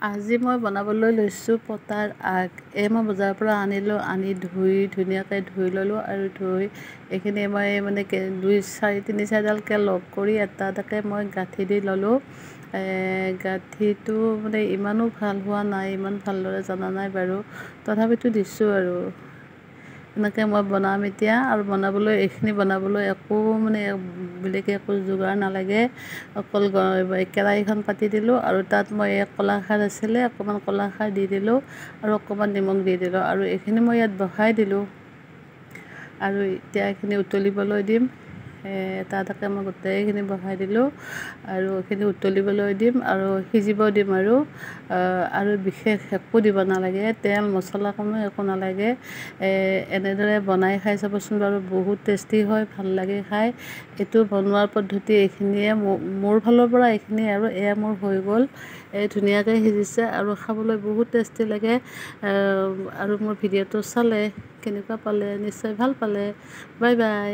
আজি মই বনাবলৈ লৈছোঁ পটাৰ আগ। মই বজাৰৰ পৰা আনিলোঁ, আনি ধুনীয়াকৈ ধুই ল'লোঁ আৰু ধুই এইখিনি মই তিনি চাৰিডালকৈ লগ কৰি এটা এটাকৈ মই গাঁঠি দি ল'লোঁ। গাঁঠিটো ইমানো ভাল হোৱা নাই, ইমান ভালদৰে জনা নাই বাৰু, তথাপিতো দিছোঁ আৰু। এনেকৈ মই বনাম এতিয়া, আৰু এইখিনি বনাবলৈ একো বেলেগ একো যোগাৰ নালাগে। অকল কেৰাহীখন পাতি দিলোঁ আৰু তাত মই কলাখাৰ আছিলে, অকণমান কলাখাৰ দি দিলোঁ আৰু অকণমান নিমখ দি দিলোঁ আৰু এইখিনি মই ইয়াত বহাই দিলোঁ। আৰু এতিয়া এইখিনি উতলিবলৈ দিম। এটা এটাকৈ মই গোটেইখিনি বহাই দিলোঁ আৰু এইখিনি উতলিবলৈ দিম আৰু সিজিব দিম আৰু বিশেষ একো দিব নালাগে, তেল মছলা কোনো একো নালাগে। এনেদৰে বনাই খাই চাবচোন বাৰু, বহুত টেষ্টি হয়, ভাল লাগে খাই। এইটো বনোৱাৰ পদ্ধতি এইখিনিয়ে, মোৰ ফালৰ পৰা এইখিনিয়ে আৰু। এয়া মোৰ হৈ গ'ল, ধুনীয়াকৈ সিজিছে আৰু খাবলৈ বহুত টেষ্টি লাগে। আৰু মোৰ ভিডিঅ'টো চালে কেনেকুৱা পালে, নিশ্চয় ভাল পালে। Bye bye.